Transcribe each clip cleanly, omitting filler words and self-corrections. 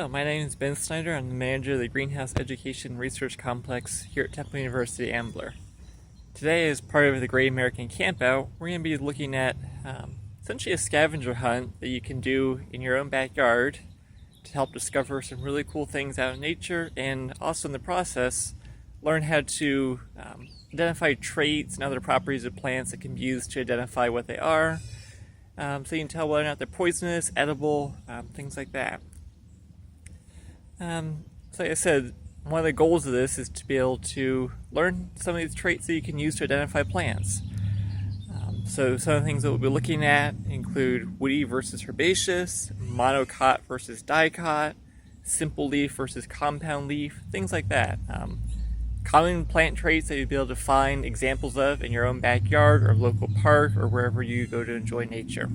Hello, my name is Ben Snyder. I'm the manager of the Greenhouse Education Research Complex here at Temple University Ambler. Today, as part of the Great American Campout, we're going to be looking at essentially a scavenger hunt that you can do in your own backyard to help discover some really cool things out in nature, and also in the process learn how to identify traits and other properties of plants that can be used to identify what they are, so you can tell whether or not they're poisonous, edible, things like that. So like I said, one of the goals of this is to be able to learn some of these traits that you can use to identify plants. So some of the things that we'll be looking at include woody versus herbaceous, monocot versus dicot, simple leaf versus compound leaf, things like that. Common plant traits that you'll be able to find examples of in your own backyard or local park or wherever you go to enjoy nature.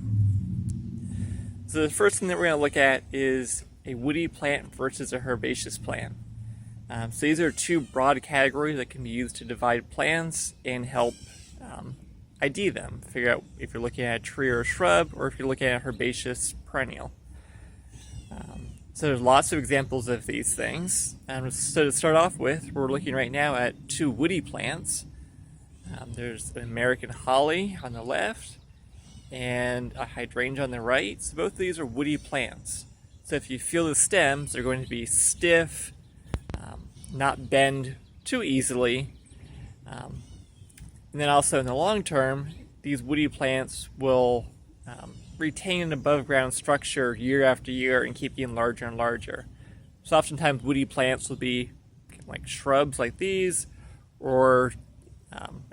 So the first thing that we're going to look at is a woody plant versus a herbaceous plant. So these are two broad categories that can be used to divide plants and help ID them, figure out if you're looking at a tree or a shrub, or if you're looking at a herbaceous perennial. So there's lots of examples of these things. So to start off with, we're looking right now at two woody plants. There's an American holly on the left and a hydrangea on the right. So both of these are woody plants. So if you feel the stems, they're going to be stiff, not bend too easily. And then also in the long term, these woody plants will retain an above ground structure year after year and keep getting larger and larger. So oftentimes woody plants will be like shrubs like these, or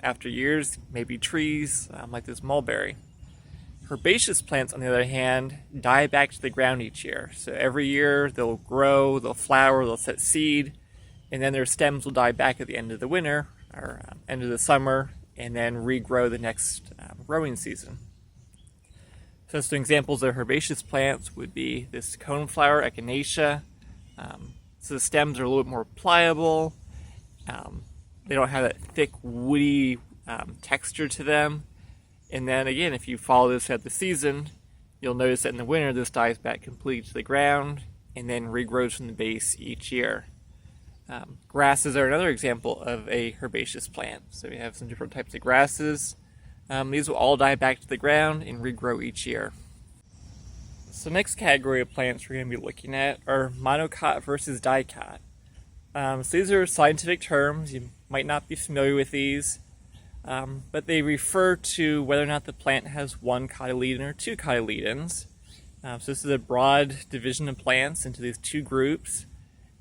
after years, maybe trees like this mulberry. Herbaceous plants, on the other hand, die back to the ground each year. So every year they'll grow, they'll flower, they'll set seed, and then their stems will die back at the end of the winter or end of the summer, and then regrow the next growing season. So some examples of herbaceous plants would be this coneflower, echinacea. So the stems are a little bit more pliable. They don't have that thick, woody texture to them. And then again, if you follow this throughout the season, you'll notice that in the winter this dies back completely to the ground and then regrows from the base each year. Grasses are another example of a herbaceous plant. So we have some different types of grasses. These will all die back to the ground and regrow each year. So the next category of plants we're going to be looking at are monocot versus dicot. So these are scientific terms. You might not be familiar with these, but they refer to whether or not the plant has one cotyledon or two cotyledons. So this is a broad division of plants into these two groups,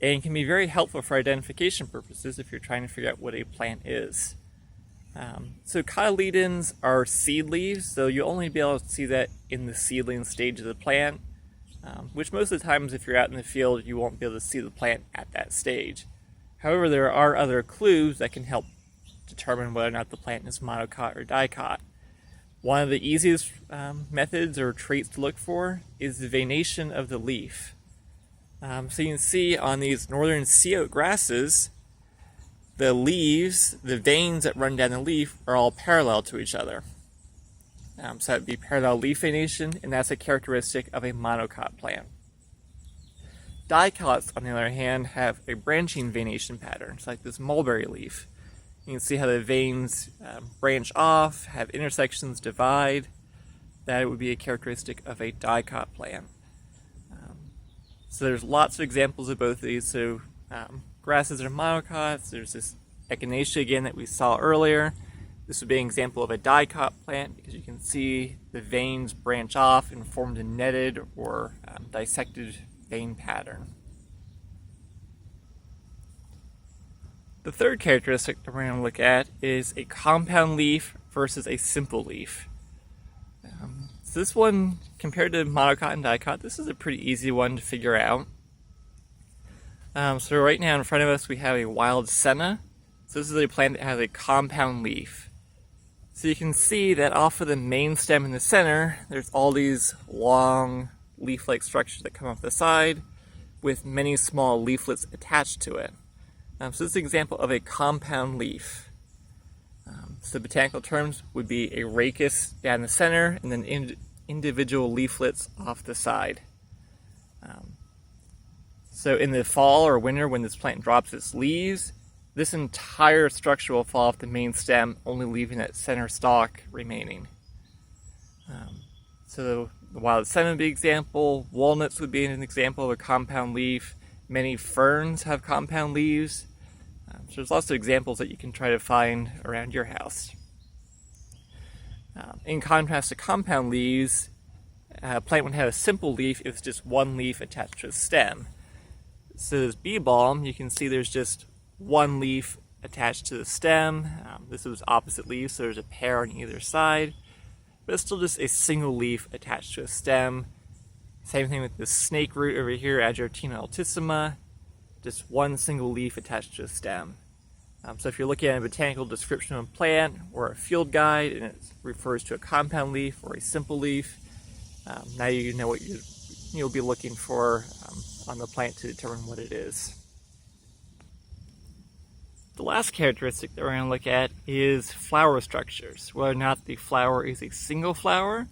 and can be very helpful for identification purposes if you're trying to figure out what a plant is. So cotyledons are seed leaves, so you'll only be able to see that in the seedling stage of the plant, which most of the times if you're out in the field you won't be able to see the plant at that stage. However, there are other clues that can help determine whether or not the plant is monocot or dicot. One of the easiest methods or traits to look for is the veination of the leaf. So you can see on these northern sea oat grasses, the leaves, the veins that run down the leaf are all parallel to each other. So that would be parallel leaf veination, and that's a characteristic of a monocot plant. Dicots, on the other hand, have a branching veination pattern. It's like this mulberry leaf. You can see how the veins branch off, have intersections divide. That would be a characteristic of a dicot plant. So there's lots of examples of both of these. So grasses are monocots. There's this echinacea again that we saw earlier. This would be an example of a dicot plant because you can see the veins branch off and form a netted or dissected vein pattern. The third characteristic that we're going to look at is a compound leaf versus a simple leaf. So this one, compared to monocot and dicot, this is a pretty easy one to figure out. So right now in front of us we have a wild senna. So this is a plant that has a compound leaf. So you can see that off of the main stem in the center, there's all these long leaf-like structures that come off the side with many small leaflets attached to it. So this is an example of a compound leaf. So botanical terms would be a rachis down the center and then individual leaflets off the side. So in the fall or winter, when this plant drops its leaves, this entire structure will fall off the main stem, only leaving that center stalk remaining. So the wild cinnamon would be an example, walnuts would be an example of a compound leaf, many ferns have compound leaves. So there's lots of examples that you can try to find around your house. In contrast to compound leaves, a plant would have a simple leaf if it's just one leaf attached to a stem. So this bee balm, you can see there's just one leaf attached to the stem. This is opposite leaves, so there's a pair on either side. But it's still just a single leaf attached to a stem. Same thing with the snake root over here, Agerotina altissima. Just one single leaf attached to a stem. So if you're looking at a botanical description of a plant or a field guide and it refers to a compound leaf or a simple leaf, now you know what you'll be looking for on the plant to determine what it is. The last characteristic that we're going to look at is flower structures, whether or not the flower is a single flower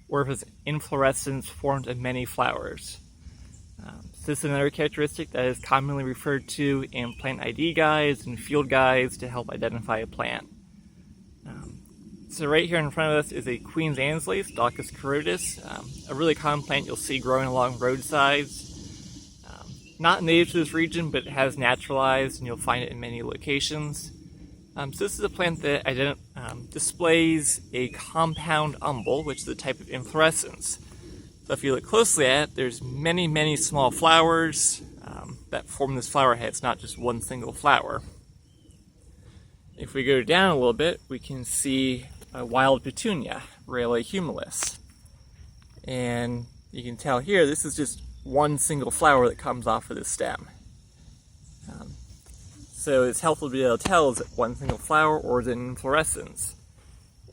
or if it's inflorescence formed of many flowers. So this is another characteristic that is commonly referred to in plant ID guides and field guides to help identify a plant. So right here in front of us is a Queen's Anne's lace, Daucus carotis, a really common plant you'll see growing along roadsides. Not native to this region, but it has naturalized, and you'll find it in many locations. So this is a plant that displays a compound umbel, which is a type of inflorescence. So if you look closely at it, there's many, many small flowers that form this flower head. It's not just one single flower. If we go down a little bit, we can see a wild petunia, Rayleigh humilis. And you can tell here, this is just one single flower that comes off of the stem. So it's helpful to be able to tell, is it one single flower or is it an inflorescence?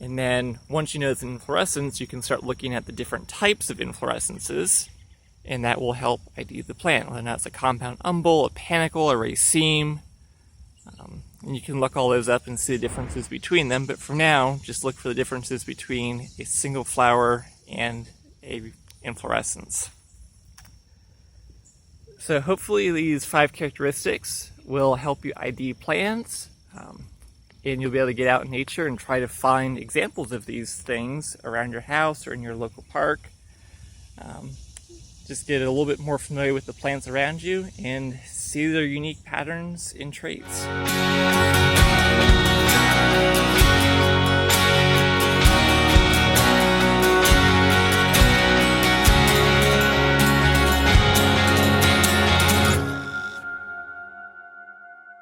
And then once you know it's an inflorescence, you can start looking at the different types of inflorescences, and that will help ID the plant, whether or not it's a compound umbel, a panicle, a raceme. And you can look all those up and see the differences between them, but for now, just look for the differences between a single flower and a inflorescence. So hopefully these 5 characteristics will help you ID plants, and you'll be able to get out in nature and try to find examples of these things around your house or in your local park. Just get a little bit more familiar with the plants around you and see their unique patterns and traits.